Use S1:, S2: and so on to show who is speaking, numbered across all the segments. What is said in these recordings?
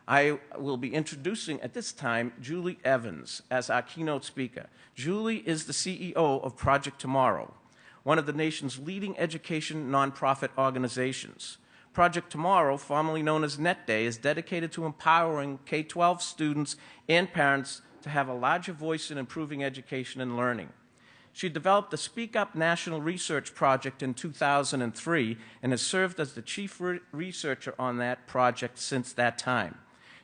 S1: I will be introducing at this time JEvans as our keynote speaker. Julie is the CEO of Project Tomorrow, one of the nation's leading education nonprofit organizations. Project Tomorrow, formerly known as NetDay, is dedicated to empowering K-12 students and parents to have a larger voice in improving education and learning. She developed the Speak Up National Research Project in 2003 and has served as the chief researcher on that project since that time.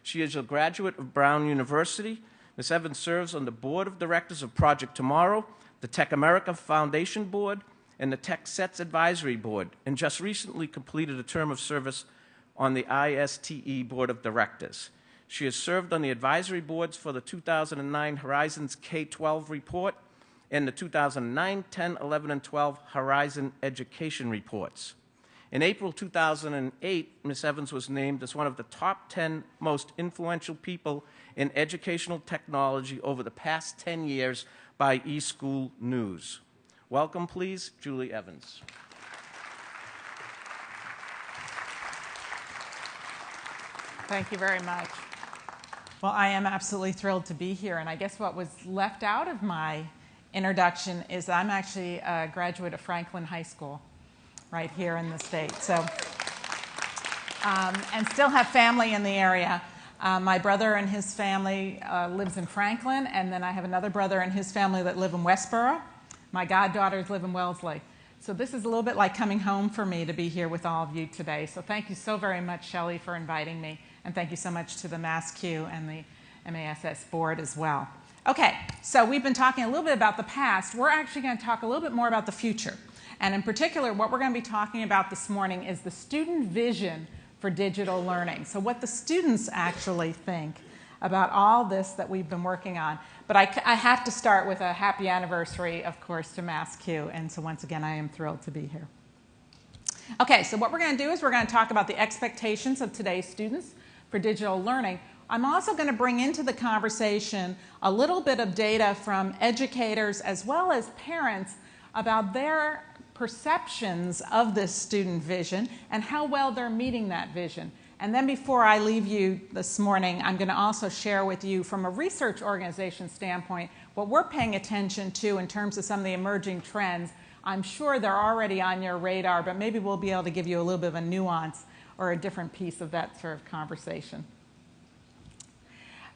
S1: She is a graduate of Brown University. Ms. Evans serves on the board of directors of Project Tomorrow, the Tech America Foundation Board, and the Tech Sets Advisory Board, and just recently completed a term of service on the ISTE Board of Directors. She has served on the advisory boards for the 2009 Horizons K-12 report and the 2009, 10, 11, and 12 Horizon Education reports. In April 2008, Ms. Evans was named as one of the top 10 most influential people in educational technology over the past 10 years by eSchool News. Welcome, please, Julie Evans.
S2: Thank you very much. Well, I am absolutely thrilled to be here, and I guess what was left out of my introduction is I'm actually a graduate of Franklin High School right here in the state, so and still have family in the area. My brother and his family lives in Franklin, and then I have another brother and his family that live in Westboro. My goddaughters live in Wellesley. So this is a little bit like coming home for me to be here with all of you today. So thank you so very much, Shelley, for inviting me. And thank you so much to the MassCUE and the MASS board as well. Okay, so we've been talking a little bit about the past. We're actually going to talk a little bit more about the future. And in particular, what we're going to be talking about this morning is the student vision for digital learning. So what the students actually think about all this that we've been working on. But I have to start with a happy anniversary, of course, to MassCUE. And so once again, I am thrilled to be here. Okay, so what we're going to do is we're going to talk about the expectations of today's students for digital learning. I'm also going to bring into the conversation a little bit of data from educators as well as parents about their perceptions of this student vision and how well they're meeting that vision. And then before I leave you this morning, I'm going to also share with you from a research organization standpoint what we're paying attention to in terms of some of the emerging trends. I'm sure they're already on your radar, but maybe we'll be able to give you a little bit of a nuance or a different piece of that sort of conversation.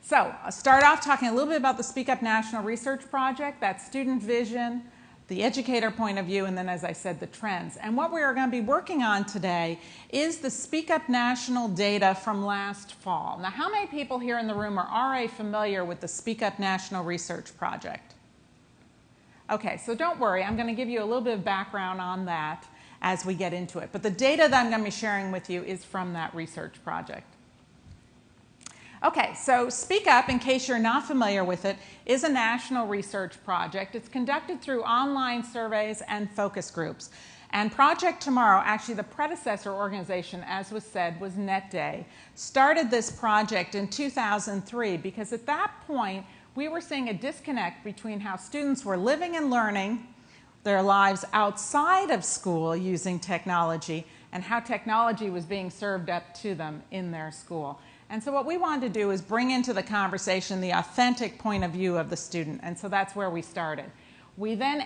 S2: So I'll start off talking a little bit about the Speak Up National Research Project, that student vision, the educator point of view, and then, as I said, the trends. And what we are going to be working on today is the Speak Up National data from last fall. Now, how many people here in the room are already familiar with the Speak Up National Research Project? Okay, so don't worry. I'm going to give you a little bit of background on that as we get into it. But the data that I'm going to be sharing with you is from that research project. Okay, so Speak Up, in case you're not familiar with it, is a national research project. It's conducted through online surveys and focus groups. And Project Tomorrow, actually the predecessor organization, as was said, was NetDay, started this project in 2003 because at that point we were seeing a disconnect between how students were living and learning their lives outside of school using technology and how technology was being served up to them in their school. And so what we wanted to do is bring into the conversation the authentic point of view of the student, and so that's where we started. We then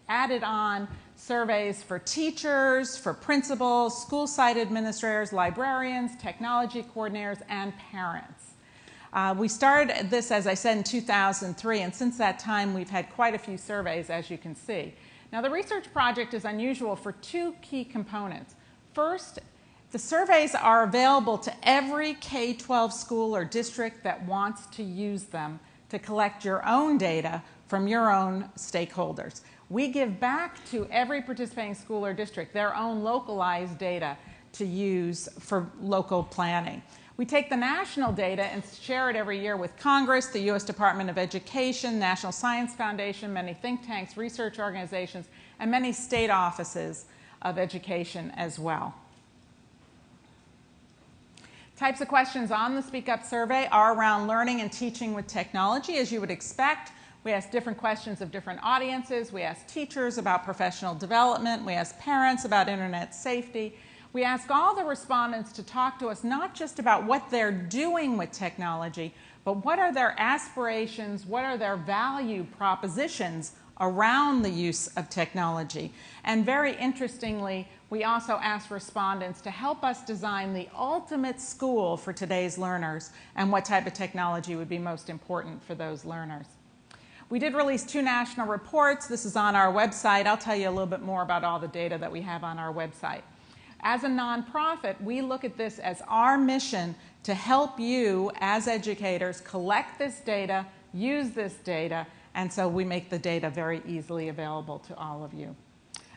S2: added on surveys for teachers, for principals, school site administrators, librarians, technology coordinators, and parents. We started this, as I said, in 2003, and since that time we've had quite a few surveys, as you can see. Now, the research project is unusual for two key components. First, the surveys are available to every K-12 school or district that wants to use them to collect your own data from your own stakeholders. We give back to every participating school or district their own localized data to use for local planning. We take the national data and share it every year with Congress, the U.S. Department of Education, National Science Foundation, many think tanks, research organizations, and many state offices of education as well. Types of questions on the Speak Up survey are around learning and teaching with technology, as you would expect. We ask different questions of different audiences. We ask teachers about professional development. We ask parents about internet safety. We ask all the respondents to talk to us not just about what they're doing with technology, but what are their aspirations, what are their value propositions around the use of technology. And very interestingly, we also ask respondents to help us design the ultimate school for today's learners and what type of technology would be most important for those learners. We did release 2 national reports. This is on our website. I'll tell you a little bit more about all the data that we have on our website. As a nonprofit, we look at this as our mission to help you as educators collect this data, use this data, and so we make the data very easily available to all of you.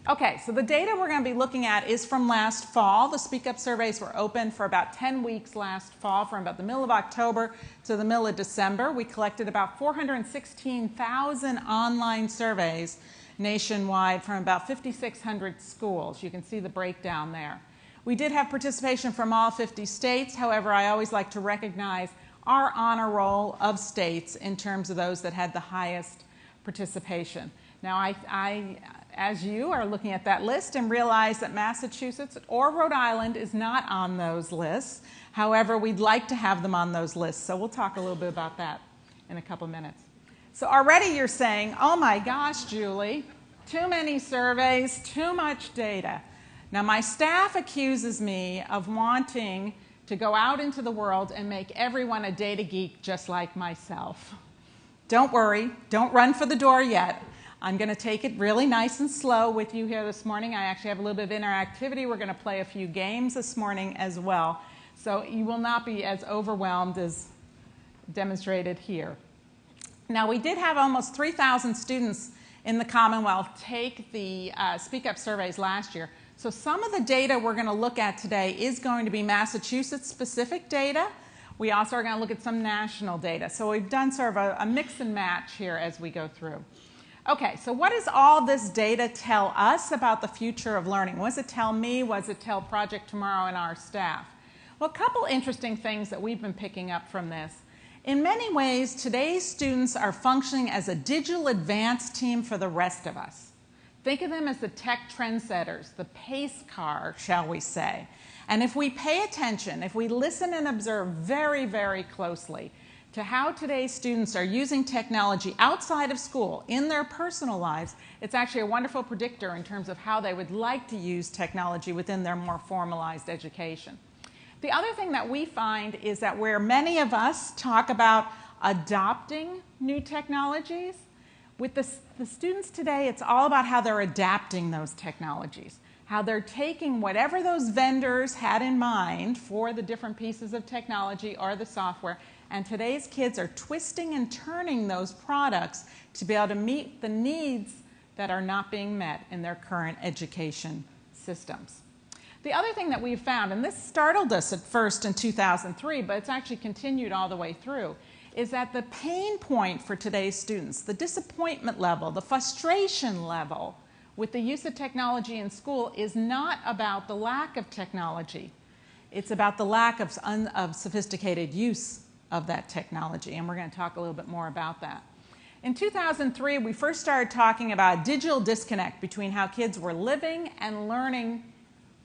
S2: Okay, so the data we're going to be looking at is from last fall. The Speak Up surveys were open for about 10 weeks last fall, from about the middle of October to the middle of December. We collected about 416,000 online surveys nationwide from about 5,600 schools. You can see the breakdown there. We did have participation from all 50 states. However, I always like to recognize our honor roll of states in terms of those that had the highest participation. Now, I as you are looking at that list and realize that Massachusetts or Rhode Island is not on those lists. However, we'd like to have them on those lists, so we'll talk a little bit about that in a couple minutes. So already you're saying, oh my gosh, Julie, too many surveys, too much data. Now, my staff accuses me of wanting to go out into the world and make everyone a data geek just like myself. Don't worry, don't run for the door yet. I'm going to take it really nice and slow with you here this morning. I actually have a little bit of interactivity. We're going to play a few games this morning as well. So you will not be as overwhelmed as demonstrated here. Now, we did have almost 3,000 students in the Commonwealth take the Speak Up surveys last year. So some of the data we're going to look at today is going to be Massachusetts-specific data. We also are going to look at some national data. So we've done sort of a mix and match here as we go through. Okay, so what does all this data tell us about the future of learning? What does it tell me? What does it tell Project Tomorrow and our staff? Well, a couple interesting things that we've been picking up from this. In many ways, today's students are functioning as a digital advance team for the rest of us. Think of them as the tech trendsetters, the pace car, shall we say. And if we pay attention, if we listen and observe very, very closely to how today's students are using technology outside of school in their personal lives, it's actually a wonderful predictor in terms of how they would like to use technology within their more formalized education. The other thing that we find is that where many of us talk about adopting new technologies, with the students today, it's all about how they're adapting those technologies, how they're taking whatever those vendors had in mind for the different pieces of technology or the software, and today's kids are twisting and turning those products to be able to meet the needs that are not being met in their current education systems. The other thing that we've found, and this startled us at first in 2003, but it's actually continued all the way through, is that the pain point for today's students, the disappointment level, the frustration level with the use of technology in school is not about the lack of technology. It's about the lack of sophisticated use of that technology, and we're going to talk a little bit more about that. In 2003, we first started talking about digital disconnect between how kids were living and learning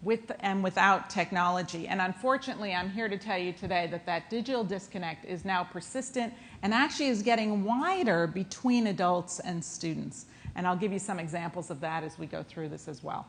S2: with and without technology. And unfortunately, I'm here to tell you today that that digital disconnect is now persistent and actually is getting wider between adults and students. And I'll give you some examples of that as we go through this as well.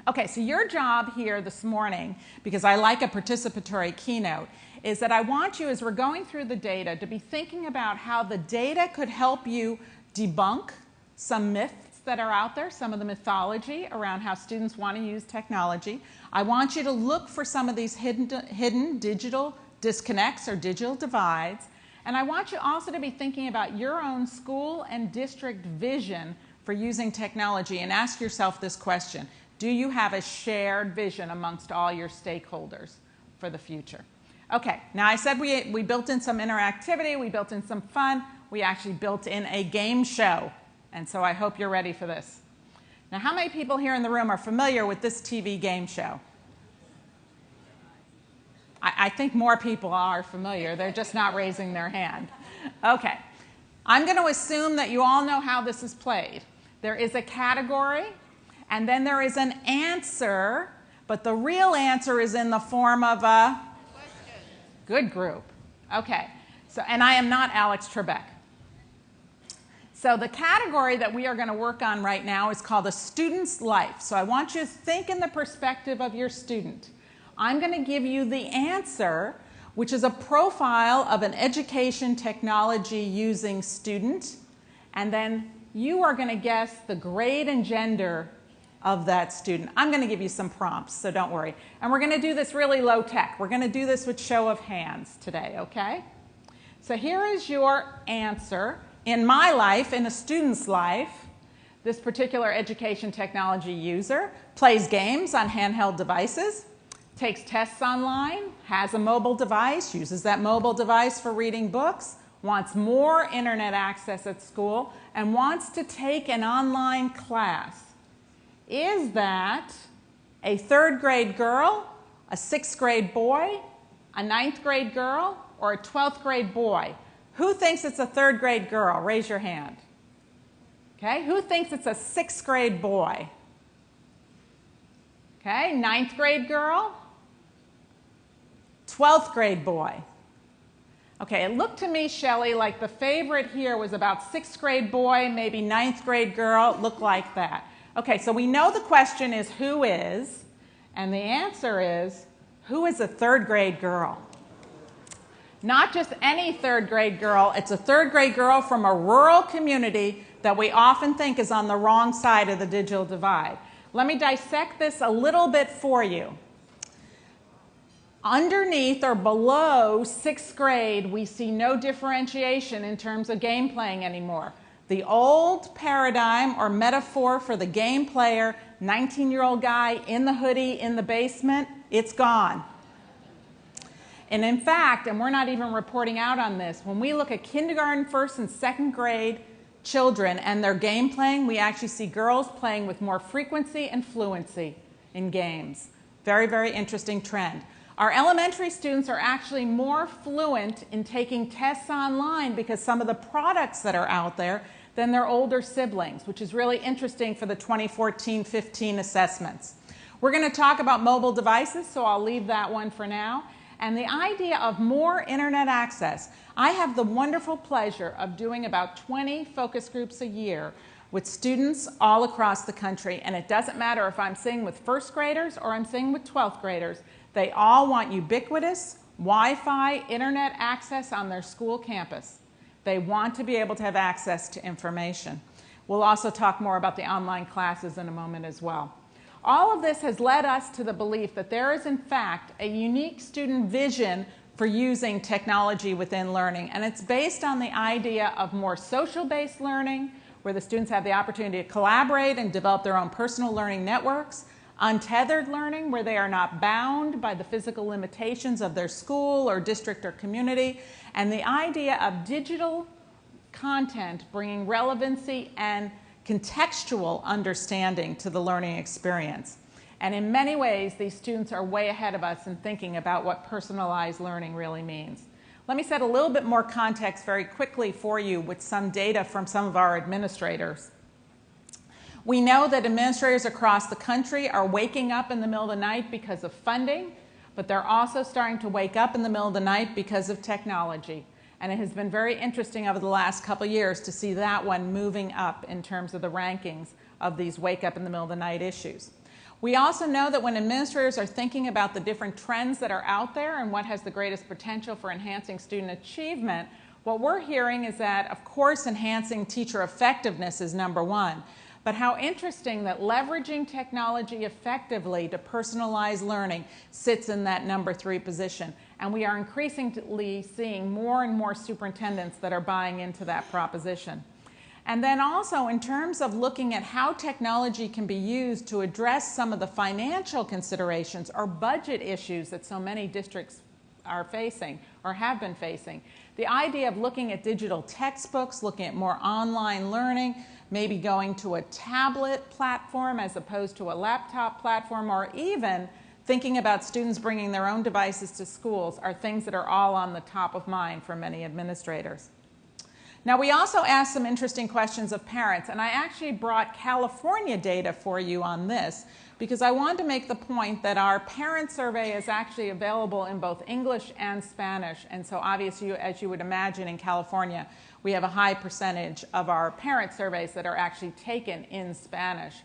S2: Okay, so your job here this morning, because I like a participatory keynote, is that I want you, as we're going through the data, to be thinking about how the data could help you debunk some myths that are out there, some of the mythology around how students want to use technology. I want you to look for some of these hidden digital disconnects or digital divides. And I want you also to be thinking about your own school and district vision for using technology and ask yourself this question. Do you have a shared vision amongst all your stakeholders for the future? Okay, now I said we built in some interactivity, we built in some fun, we actually built in a game show. And so I hope you're ready for this. Now, how many people here in the room are familiar with this TV game show? I think more people are familiar. They're just not raising their hand. Okay. I'm going to assume that you all know how this is played. There is a category, and then there is an answer but the real answer is in the form of a good group. Okay, so, and I am not Alex Trebek. So the category that we are going to work on right now is called a student's life. So I want you to think in the perspective of your student. I'm going to give you the answer, which is a profile of an education technology using student, and then you are going to guess the grade and gender of that student. I'm going to give you some prompts, so don't worry. And we're going to do this really low tech. We're going to do this with show of hands today, okay? So here is your answer. In my life, in a student's life, this particular education technology user plays games on handheld devices, takes tests online, has a mobile device, uses that mobile device for reading books, wants more internet access at school, and wants to take an online class. Is that a 3rd grade girl, a 6th grade boy, a 9th grade girl, or a 12th grade boy? Who thinks it's a 3rd grade girl? Raise your hand. Okay, who thinks it's a 6th grade boy? Okay, 9th grade girl, 12th grade boy. Okay, it looked to me, Shelley, like the favorite here was about 6th grade boy, maybe 9th grade girl. It looked like that. Okay, so we know the question is who is, and the answer is who is a 3rd grade girl? Not just any 3rd grade girl, it's a 3rd grade girl from a rural community that we often think is on the wrong side of the digital divide. Let me dissect this a little bit for you. Underneath or below 6th grade, we see no differentiation in terms of game playing anymore. The old paradigm or metaphor for the game player, 19-year-old guy in the hoodie in the basement, it's gone. And in fact, and we're not even reporting out on this, when we look at kindergarten, 1st and 2nd grade children and their game playing, we actually see girls playing with more frequency and fluency in games. Very, very interesting trend. Our elementary students are actually more fluent in taking tests online because some of the products that are out there than their older siblings, which is really interesting for the 2014-15 assessments. We're going to talk about mobile devices, so I'll leave that one for now. And the idea of more internet access. I have the wonderful pleasure of doing about 20 focus groups a year with students all across the country. And it doesn't matter if I'm sitting with 1st graders or I'm sitting with 12th graders. They all want ubiquitous Wi-Fi internet access on their school campus. They want to be able to have access to information. We'll also talk more about the online classes in a moment as well. All of this has led us to the belief that there is, in fact, a unique student vision for using technology within learning. And it's based on the idea of more social-based learning, where the students have the opportunity to collaborate and develop their own personal learning networks. Untethered learning, where they are not bound by the physical limitations of their school or district or community. And the idea of digital content bringing relevancy and contextual understanding to the learning experience. And in many ways, these students are way ahead of us in thinking about what personalized learning really means. Let me set a little bit more context very quickly for you with some data from some of our administrators. We know that administrators across the country are waking up in the middle of the night because of funding, but they're also starting to wake up in the middle of the night because of technology. And it has been very interesting over the last couple of years to see that one moving up in terms of the rankings of these wake up in the middle of the night issues. We also know that when administrators are thinking about the different trends that are out there and what has the greatest potential for enhancing student achievement, what we're hearing is that, of course, enhancing teacher effectiveness is number one. But how interesting that leveraging technology effectively to personalize learning sits in that number 3 position. And we are increasingly seeing more and more superintendents that are buying into that proposition. And then also in terms of looking at how technology can be used to address some of the financial considerations or budget issues that so many districts are facing or have been facing, the idea of looking at digital textbooks, looking at more online learning, maybe going to a tablet platform as opposed to a laptop platform, or even thinking about students bringing their own devices to schools are things that are all on the top of mind for many administrators. Now, we also asked some interesting questions of parents, and I actually brought California data for you on this because I wanted to make the point that our parent survey is actually available in both English and Spanish, and so obviously, as you would imagine, in California, we have a high percentage of our parent surveys that are actually taken in Spanish.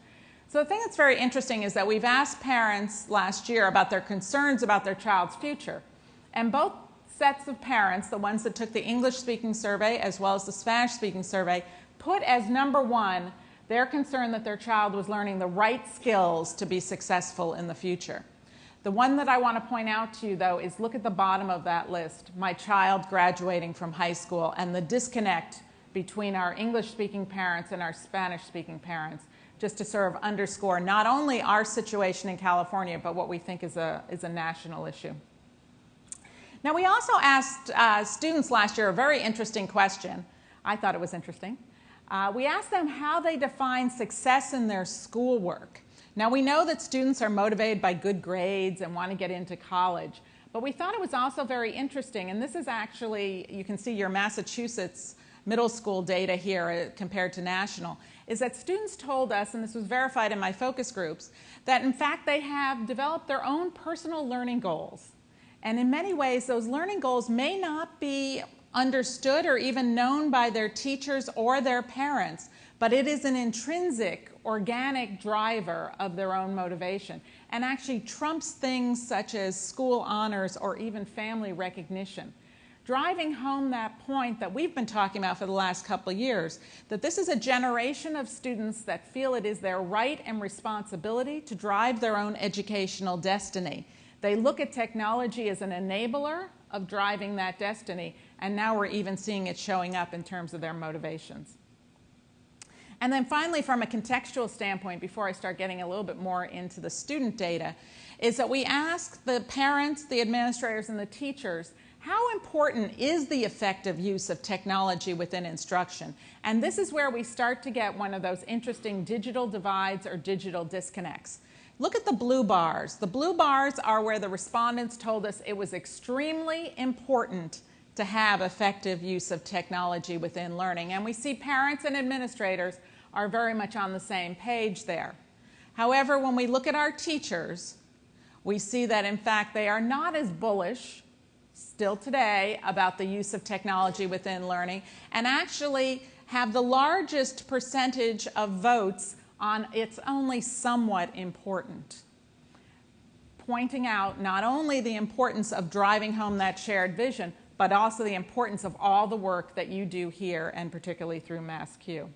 S2: So the thing that's very interesting is that we've asked parents last year about their concerns about their child's future, and both sets of parents, the ones that took the English-speaking survey as well as the Spanish-speaking survey, put as number one their concern that their child was learning the right skills to be successful in the future. The one that I want to point out to you, though, is look at the bottom of that list, my child graduating from high school, and the disconnect between our English-speaking parents and our Spanish-speaking parents, just to sort of underscore not only our situation in California, but what we think is a national issue. Now, we also asked students last year a very interesting question. I thought it was interesting. We asked them how they define success in their schoolwork. Now, we know that students are motivated by good grades and want to get into college, but we thought it was also very interesting, and this is actually, you can see your Massachusetts middle school data here compared to national, is that students told us, and this was verified in my focus groups, that in fact they have developed their own personal learning goals. And in many ways, those learning goals may not be understood or even known by their teachers or their parents, but it is an intrinsic, organic driver of their own motivation and actually trumps things such as school honors or even family recognition. Driving home that point that we've been talking about for the last couple of years, that this is a generation of students that feel it is their right and responsibility to drive their own educational destiny. They look at technology as an enabler of driving that destiny, and now we're even seeing it showing up in terms of their motivations. And then finally, from a contextual standpoint, before I start getting a little bit more into the student data, is that we ask the parents, the administrators, and the teachers, how important is the effective use of technology within instruction? And this is where we start to get one of those interesting digital divides or digital disconnects. Look at the blue bars. The blue bars are where the respondents told us it was extremely important to have effective use of technology within learning. And we see parents and administrators are very much on the same page there. However, when we look at our teachers, we see that in fact they are not as bullish still today about the use of technology within learning, and actually have the largest percentage of votes on it's only somewhat important, pointing out not only the importance of driving home that shared vision, but also the importance of all the work that you do here, and particularly through MassCUE.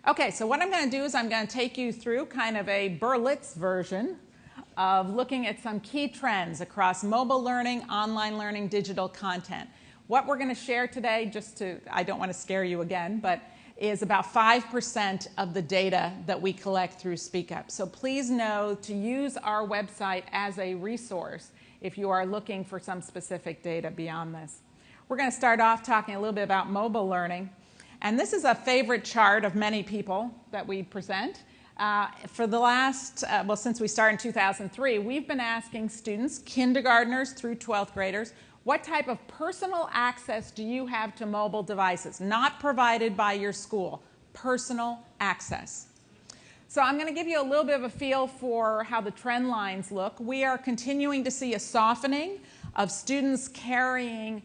S2: Okay, so what I'm going to do is I'm going to take you through kind of a Berlitz version of looking at some key trends across mobile learning, online learning, digital content. What we're going to share today, I don't want to scare you again, but is about 5% of the data that we collect through SpeakUp. So please know to use our website as a resource if you are looking for some specific data beyond this. We're going to start off talking a little bit about mobile learning. And this is a favorite chart of many people that we present. For the last, since we started in 2003, we've been asking students, kindergartners through 12th graders, what type of personal access do you have to mobile devices? Not provided by your school, personal access. So I'm going to give you a little bit of a feel for how the trend lines look. We are continuing to see a softening of students carrying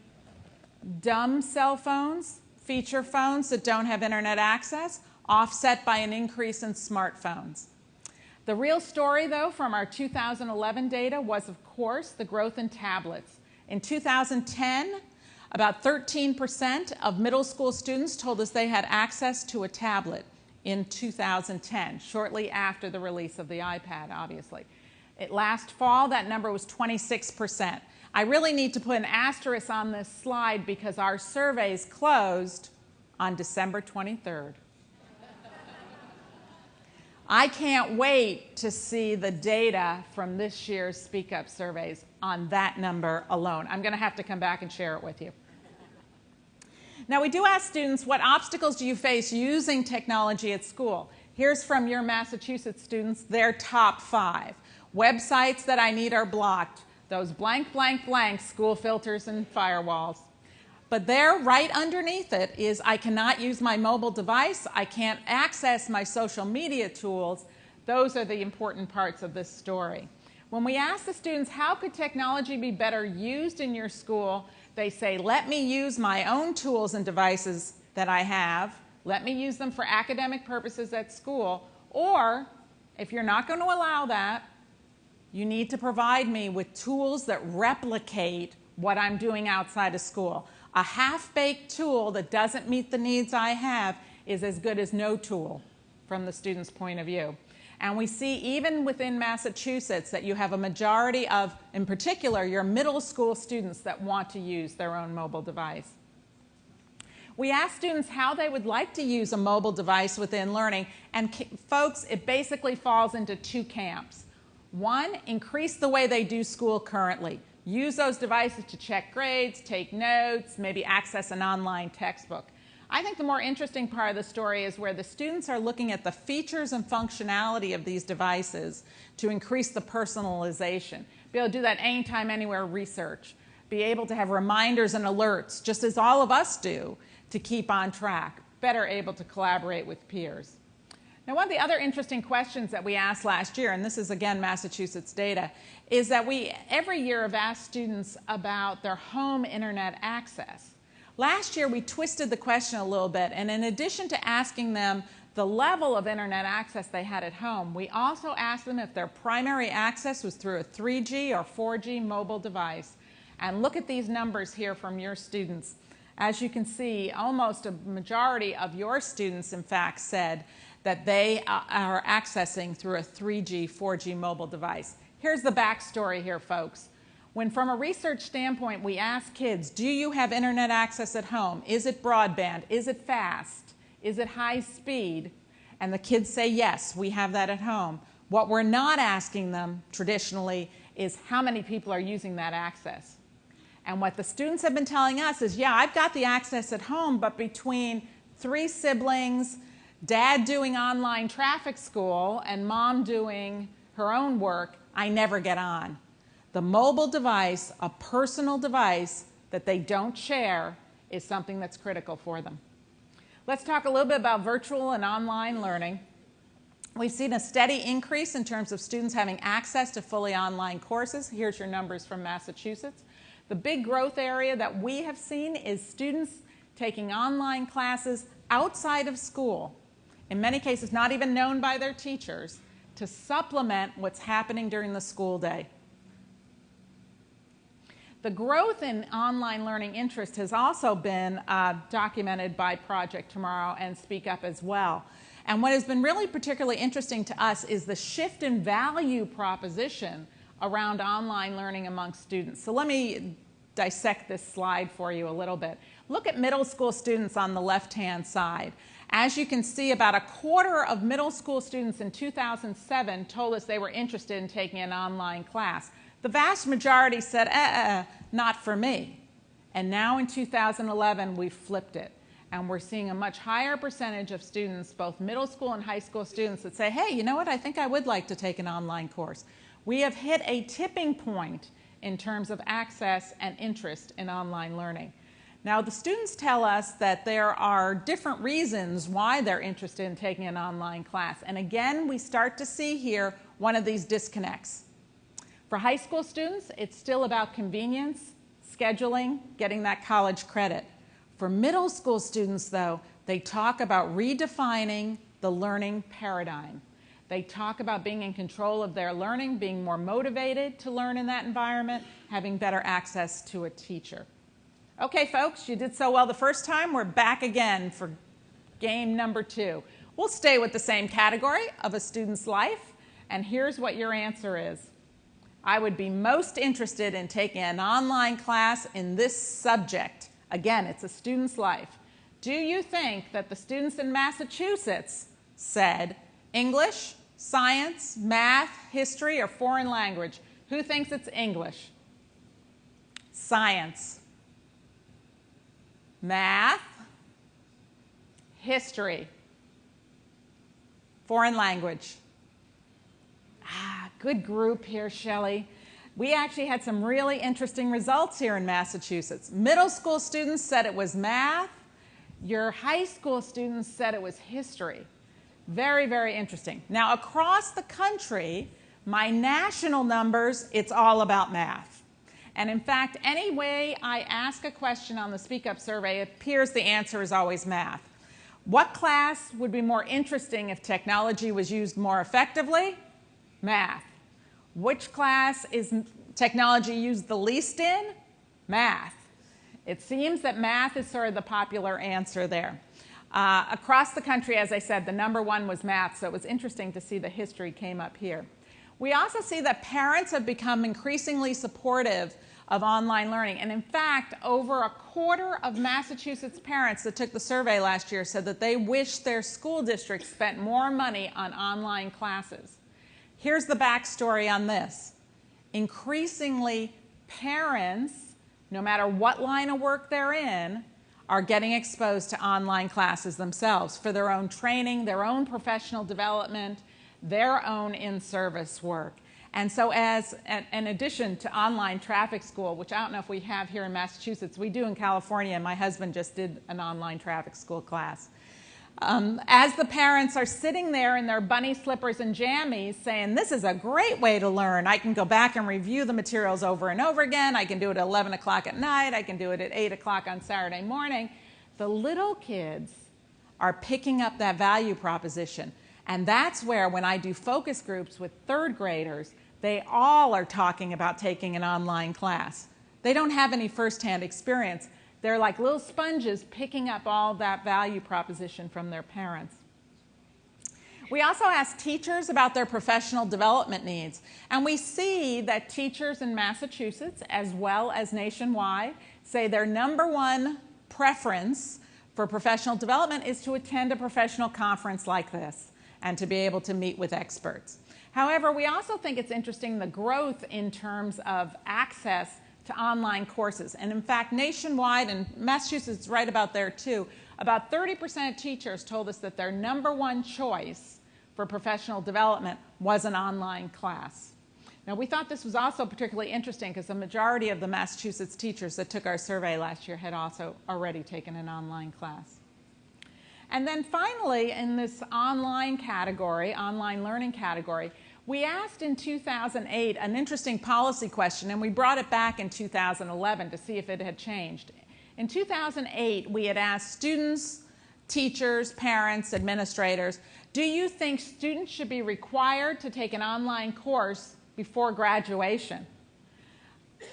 S2: dumb cell phones, feature phones that don't have internet access, offset by an increase in smartphones. The real story, though, from our 2011 data was, of course, the growth in tablets. In 2010, about 13% of middle school students told us they had access to a tablet in 2010, shortly after the release of the iPad, obviously. Last fall, that number was 26%. I really need to put an asterisk on this slide because our surveys closed on December 23rd. I can't wait to see the data from this year's SpeakUp surveys on that number alone. I'm going to have to come back and share it with you. Now, we do ask students, what obstacles do you face using technology at school? Here's from your Massachusetts students, their top 5. Websites that I need are blocked. Those blank, blank, blank school filters and firewalls. But there, right underneath it, is I cannot use my mobile device, I can't access my social media tools. Those are the important parts of this story. When we ask the students, how could technology be better used in your school, they say, let me use my own tools and devices that I have, let me use them for academic purposes at school, or if you're not going to allow that, you need to provide me with tools that replicate what I'm doing outside of school. A half-baked tool that doesn't meet the needs I have is as good as no tool from the student's point of view. And we see even within Massachusetts that you have a majority of, in particular, your middle school students that want to use their own mobile device. We ask students how they would like to use a mobile device within learning, and folks, it basically falls into two camps. One, increase the way they do school currently. Use those devices to check grades, take notes, maybe access an online textbook. I think the more interesting part of the story is where the students are looking at the features and functionality of these devices to increase the personalization. Be able to do that anytime, anywhere research. Be able to have reminders and alerts, just as all of us do, to keep on track. Better able to collaborate with peers. Now, one of the other interesting questions that we asked last year, and this is again Massachusetts data, is that we every year have asked students about their home internet access. Last year we twisted the question a little bit, and in addition to asking them the level of internet access they had at home, we also asked them if their primary access was through a 3G or 4G mobile device. And look at these numbers here from your students. As you can see, almost a majority of your students, in fact, said that they are accessing through a 3G, 4G mobile device. Here's the backstory here, folks. When from a research standpoint we ask kids, do you have internet access at home? Is it broadband? Is it fast? Is it high speed? And the kids say, yes, we have that at home. What we're not asking them traditionally is how many people are using that access. And what the students have been telling us is, yeah, I've got the access at home, but between 3 siblings, dad doing online traffic school, and mom doing her own work, I never get on. The mobile device, a personal device that they don't share, is something that's critical for them. Let's talk a little bit about virtual and online learning. We've seen a steady increase in terms of students having access to fully online courses. Here's your numbers from Massachusetts. The big growth area that we have seen is students taking online classes outside of school, in many cases not even known by their teachers, to supplement what's happening during the school day. The growth in online learning interest has also been documented by Project Tomorrow and Speak Up as well. And what has been really particularly interesting to us is the shift in value proposition around online learning among students. So let me dissect this slide for you a little bit. Look at middle school students on the left-hand side. As you can see, about a quarter of middle school students in 2007 told us they were interested in taking an online class. The vast majority said, not for me. And now in 2011, we've flipped it. And we're seeing a much higher percentage of students, both middle school and high school students, that say, hey, you know what, I think I would like to take an online course. We have hit a tipping point in terms of access and interest in online learning. Now, the students tell us that there are different reasons why they're interested in taking an online class. And again, we start to see here one of these disconnects. For high school students, it's still about convenience, scheduling, getting that college credit. For middle school students, though, they talk about redefining the learning paradigm. They talk about being in control of their learning, being more motivated to learn in that environment, having better access to a teacher. Okay, folks, you did so well the first time. We're back again for game number 2. We'll stay with the same category of a student's life, and here's what your answer is. I would be most interested in taking an online class in this subject. Again, it's a student's life. Do you think that the students in Massachusetts said English, science, math, history, or foreign language? Who thinks it's English? Science. Math. History. Foreign language. Good group here, Shelley. We actually had some really interesting results here in Massachusetts. Middle school students said it was math. Your high school students said it was history. Very, very interesting. Now, across the country, my national numbers, it's all about math. And in fact, any way I ask a question on the Speak Up survey, it appears the answer is always math. What class would be more interesting if technology was used more effectively? Math. Which class is technology used the least in? Math. It seems that math is sort of the popular answer there. Across the country, as I said, the number one was math, so it was interesting to see the history came up here. We also see that parents have become increasingly supportive of online learning. And in fact, over a quarter of Massachusetts parents that took the survey last year said that they wish their school district spent more money on online classes. Here's the backstory on this. Increasingly, parents, no matter what line of work they're in, are getting exposed to online classes themselves for their own training, their own professional development, their own in-service work. And so in addition to online traffic school, which I don't know if we have here in Massachusetts, we do in California, and my husband just did an online traffic school class. As the parents are sitting there in their bunny slippers and jammies saying, this is a great way to learn. I can go back and review the materials over and over again. I can do it at 11 o'clock at night. I can do it at 8 o'clock on Saturday morning. The little kids are picking up that value proposition. And that's where, when I do focus groups with third graders, they all are talking about taking an online class. They don't have any firsthand experience. They're like little sponges picking up all that value proposition from their parents. We also ask teachers about their professional development needs. And we see that teachers in Massachusetts, as well as nationwide, say their number one preference for professional development is to attend a professional conference like this and to be able to meet with experts. However, we also think it's interesting the growth in terms of access to online courses. And in fact, nationwide, and Massachusetts is right about there too, about 30% of teachers told us that their number one choice for professional development was an online class. Now, we thought this was also particularly interesting because the majority of the Massachusetts teachers that took our survey last year had also already taken an online class. And then finally, in this online category, online learning category, we asked in 2008 an interesting policy question, and we brought it back in 2011 to see if it had changed. In 2008, we had asked students, teachers, parents, administrators, do you think students should be required to take an online course before graduation?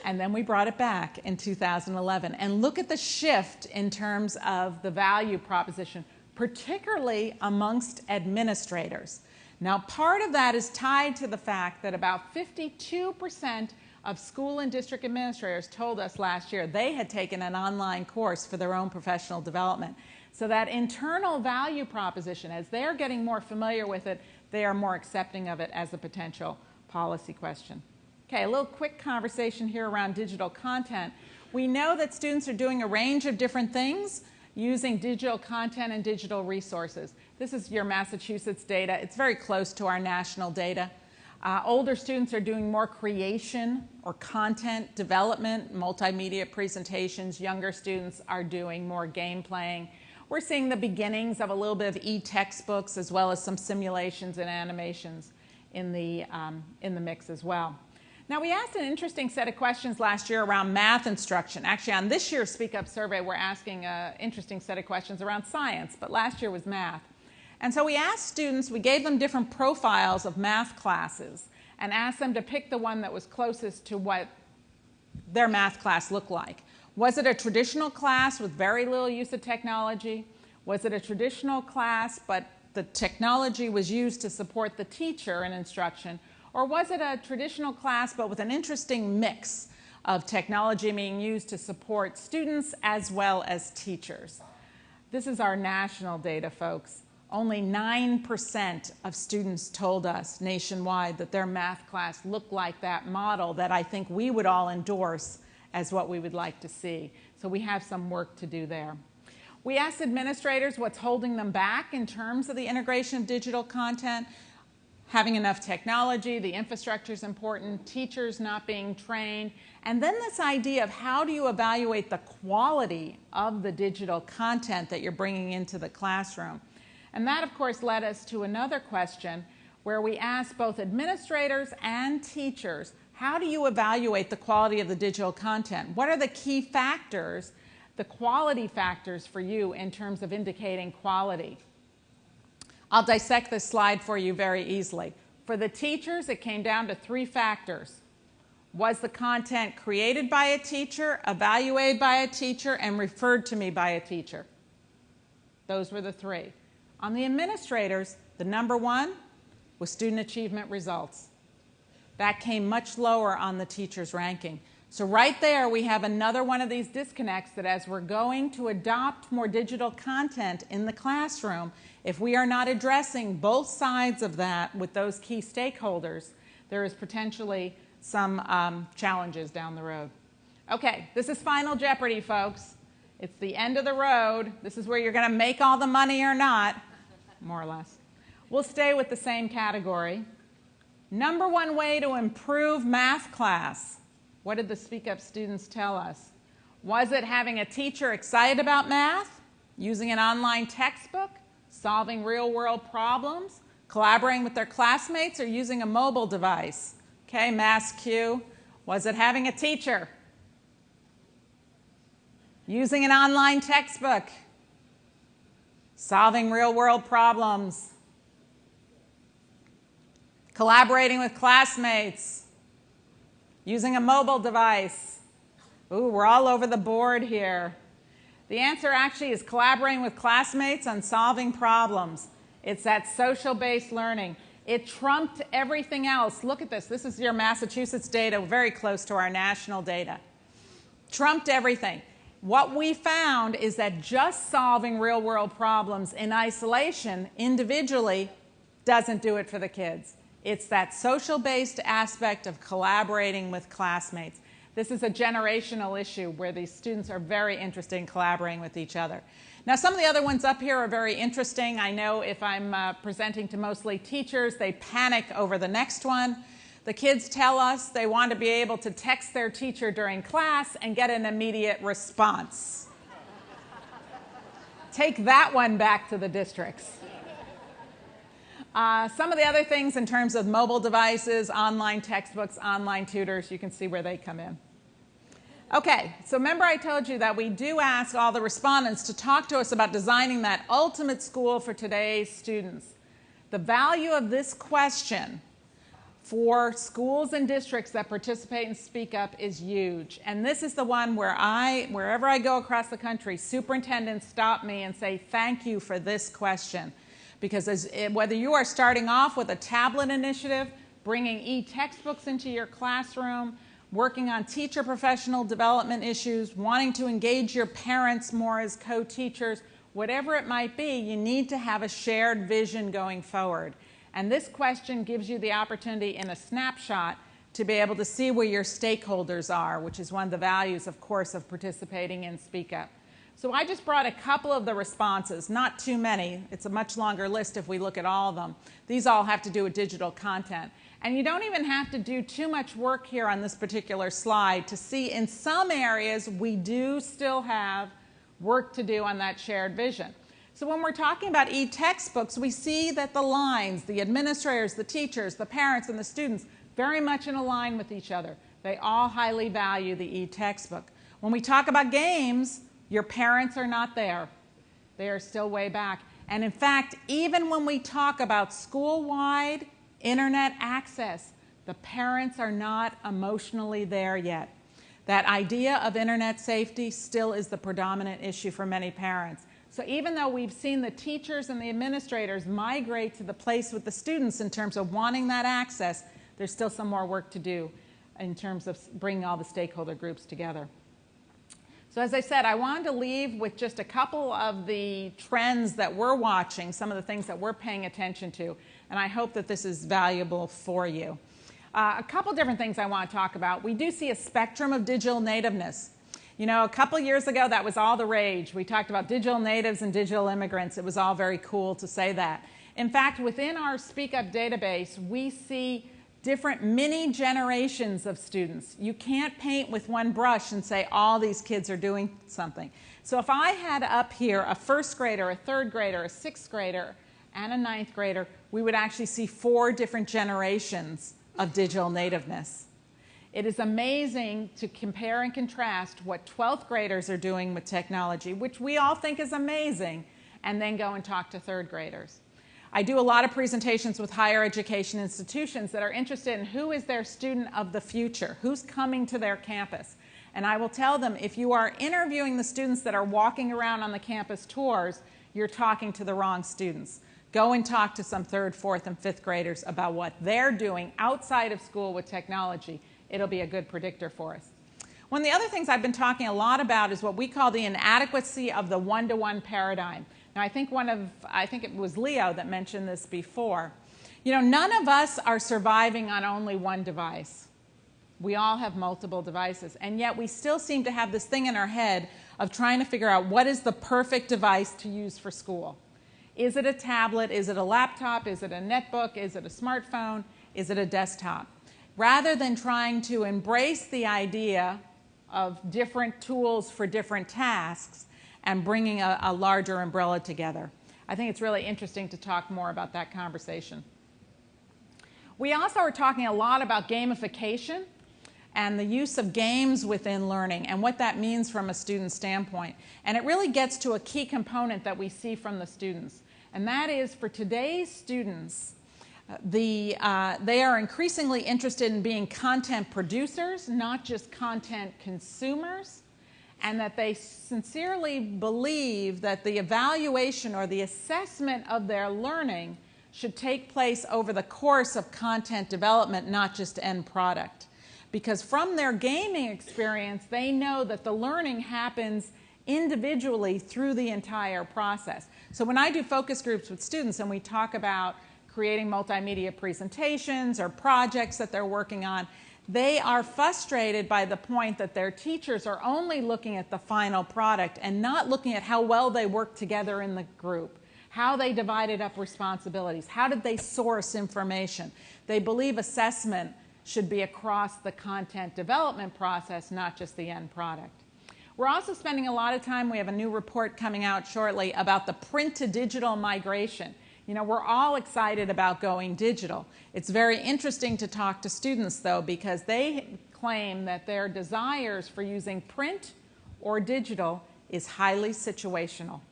S2: And then we brought it back in 2011. And look at the shift in terms of the value proposition, particularly amongst administrators. Now, part of that is tied to the fact that about 52% of school and district administrators told us last year they had taken an online course for their own professional development. So that internal value proposition, as they're getting more familiar with it, they are more accepting of it as a potential policy question. Okay, a little quick conversation here around digital content. We know that students are doing a range of different things using digital content and digital resources. This is your Massachusetts data. It's very close to our national data. Older students are doing more creation or content development, multimedia presentations. Younger students are doing more game playing. We're seeing the beginnings of a little bit of e-textbooks as well as some simulations and animations in the mix as well. Now, we asked an interesting set of questions last year around math instruction. Actually, on this year's Speak Up survey, we're asking an interesting set of questions around science, but last year was math. And so we asked students, we gave them different profiles of math classes and asked them to pick the one that was closest to what their math class looked like. Was it a traditional class with very little use of technology? Was it a traditional class, but the technology was used to support the teacher in instruction? Or was it a traditional class, but with an interesting mix of technology being used to support students as well as teachers? This is our national data, folks. Only 9% of students told us nationwide that their math class looked like that model that I think we would all endorse as what we would like to see. So we have some work to do there. We asked administrators what's holding them back in terms of the integration of digital content. having enough technology, the infrastructure is important, teachers not being trained, and then this idea of how do you evaluate the quality of the digital content that you're bringing into the classroom. And that, of course, led us to another question where we asked both administrators and teachers, how do you evaluate the quality of the digital content? What are the key factors, the quality factors for you in terms of indicating quality? I'll dissect this slide for you very easily. For the teachers, it came down to 3 factors. Was the content created by a teacher, evaluated by a teacher, and referred to me by a teacher? Those were the 3. On the administrators, the number 1 was student achievement results. That came much lower on the teacher's ranking. So right there we have another one of these disconnects that as we're going to adopt more digital content in the classroom, if we are not addressing both sides of that with those key stakeholders, there is potentially some challenges down the road. Okay, this is Final Jeopardy, folks. It's the end of the road. This is where you're going to make all the money or not, more or less. We'll stay with the same category. Number 1 way to improve math class. What did the Speak Up students tell us? Was it having a teacher excited about math, using an online textbook, solving real-world problems, collaborating with their classmates, or using a mobile device? Okay, MassCUE. Was it having a teacher? Using an online textbook? Solving real-world problems? Collaborating with classmates? Using a mobile device? Ooh, we're all over the board here. The answer actually is collaborating with classmates on solving problems. It's that social-based learning. It trumped everything else. Look at this. This is your Massachusetts data, very close to our national data. Trumped everything. What we found is that just solving real-world problems in isolation, individually, doesn't do it for the kids. It's that social-based aspect of collaborating with classmates. This is a generational issue where these students are very interested in collaborating with each other. Now, some of the other ones up here are very interesting. I know if I'm presenting to mostly teachers, they panic over the next one. The kids tell us they want to be able to text their teacher during class and get an immediate response. Take that one back to the districts. Some of the other things in terms of mobile devices, online textbooks, online tutors, you can see where they come in. Okay, so remember I told you that we do ask all the respondents to talk to us about designing that ultimate school for today's students. The value of this question for schools and districts that participate and speak up is huge. And this is the one where wherever I go across the country, superintendents stop me and say, thank you for this question. Because whether you are starting off with a tablet initiative, bringing e-textbooks into your classroom, working on teacher professional development issues, wanting to engage your parents more as co-teachers, whatever it might be, you need to have a shared vision going forward. And this question gives you the opportunity in a snapshot to be able to see where your stakeholders are, which is one of the values, of course, of participating in Speak Up. So I just brought a couple of the responses, not too many. It's a much longer list if we look at all of them. These all have to do with digital content. And you don't even have to do too much work here on this particular slide to see in some areas we do still have work to do on that shared vision. So when we're talking about e-textbooks, we see that the lines, the administrators, the teachers, the parents, and the students, very much in line with each other. They all highly value the e-textbook. When we talk about games, your parents are not there. They are still way back. And in fact, even when we talk about school-wide internet access, the parents are not emotionally there yet. That idea of internet safety still is the predominant issue for many parents. So even though we've seen the teachers and the administrators migrate to the place with the students in terms of wanting that access, there's still some more work to do in terms of bringing all the stakeholder groups together. So as I said, I wanted to leave with just a couple of the trends that we're watching, some of the things that we're paying attention to, and I hope that this is valuable for you. A couple different things I want to talk about. We do see a spectrum of digital nativeness. You know, a couple years ago, that was all the rage. We talked about digital natives and digital immigrants. It was all very cool to say that. In fact, within our Speak Up database, we see different mini generations of students. You can't paint with one brush and say all these kids are doing something. So if I had up here a first grader, a third grader, a sixth grader, and a ninth grader, we would actually see 4 different generations of digital nativeness. It is amazing to compare and contrast what 12th graders are doing with technology, which we all think is amazing, and then go and talk to third graders. I do a lot of presentations with higher education institutions that are interested in who is their student of the future, who's coming to their campus. And I will tell them, if you are interviewing the students that are walking around on the campus tours, you're talking to the wrong students. Go and talk to some 3rd, 4th, and 5th graders about what they're doing outside of school with technology. It'll be a good predictor for us. One of the other things I've been talking a lot about is what we call the inadequacy of the one-to-one paradigm. Now, I think it was Leo that mentioned this before. You know, none of us are surviving on only one device. We all have multiple devices, and yet we still seem to have this thing in our head of trying to figure out what is the perfect device to use for school. Is it a tablet? Is it a laptop? Is it a netbook? Is it a smartphone? Is it a desktop? Rather than trying to embrace the idea of different tools for different tasks and bringing a larger umbrella together. I think it's really interesting to talk more about that conversation. We also are talking a lot about gamification and the use of games within learning and what that means from a student standpoint. And it really gets to a key component that we see from the students. And that is, for today's students, they are increasingly interested in being content producers, not just content consumers, and that they sincerely believe that the evaluation or the assessment of their learning should take place over the course of content development, not just end product. Because from their gaming experience, they know that the learning happens individually through the entire process. So when I do focus groups with students and we talk about creating multimedia presentations or projects that they're working on, they are frustrated by the point that their teachers are only looking at the final product and not looking at how well they work together in the group, how they divided up responsibilities, how did they source information. They believe assessment should be across the content development process, not just the end product. We're also spending a lot of time, we have a new report coming out shortly about the print to digital migration. You know, we're all excited about going digital. It's very interesting to talk to students, though, because they claim that their desires for using print or digital is highly situational.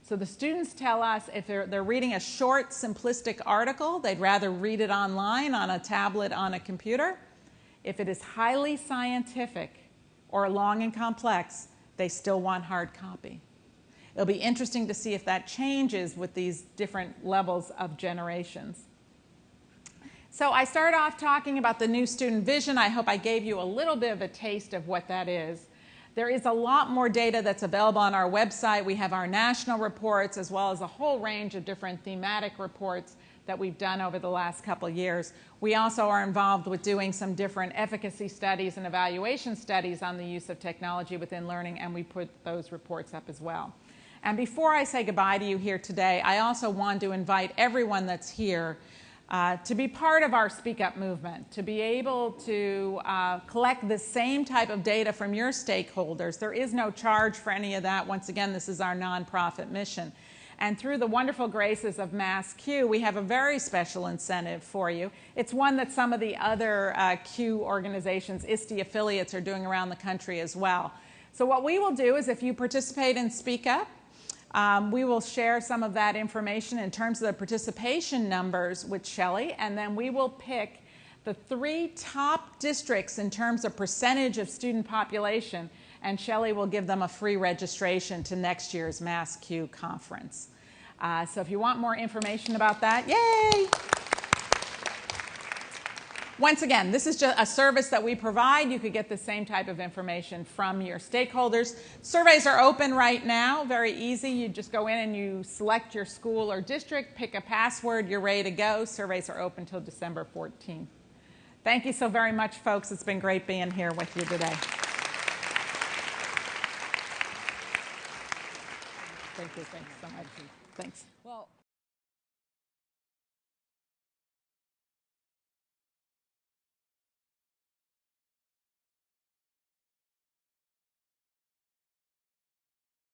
S2: So the students tell us if they're reading a short, simplistic article, they'd rather read it online, on a tablet, on a computer. If it is highly scientific or long and complex, they still want hard copy. It'll be interesting to see if that changes with these different levels of generations. So I started off talking about the new student vision. I hope I gave you a little bit of a taste of what that is. There is a lot more data that's available on our website. We have our national reports as well as a whole range of different thematic reports that we've done over the last couple of years. We also are involved with doing some different efficacy studies and evaluation studies on the use of technology within learning, and we put those reports up as well. And before I say goodbye to you here today, I also want to invite everyone that's here to be part of our Speak Up movement, to be able to collect the same type of data from your stakeholders. There is no charge for any of that. Once again, this is our nonprofit mission. And through the wonderful graces of MassCUE, we have a very special incentive for you. It's one that some of the other CUE organizations, ISTE affiliates, are doing around the country as well. So what we will do is, if you participate in Speak Up, we will share some of that information in terms of the participation numbers with Shelley, and then we will pick the 3 top districts in terms of percentage of student population, and Shelley will give them a free registration to next year's MassCUE conference. So if you want more information about that, yay! Once again, this is just a service that we provide. You could get the same type of information from your stakeholders. Surveys are open right now, very easy. You just go in and you select your school or district, pick a password, you're ready to go. Surveys are open until December 14th. Thank you so very much, folks. It's been great being here with you today. Thank you so much. Thanks. Well.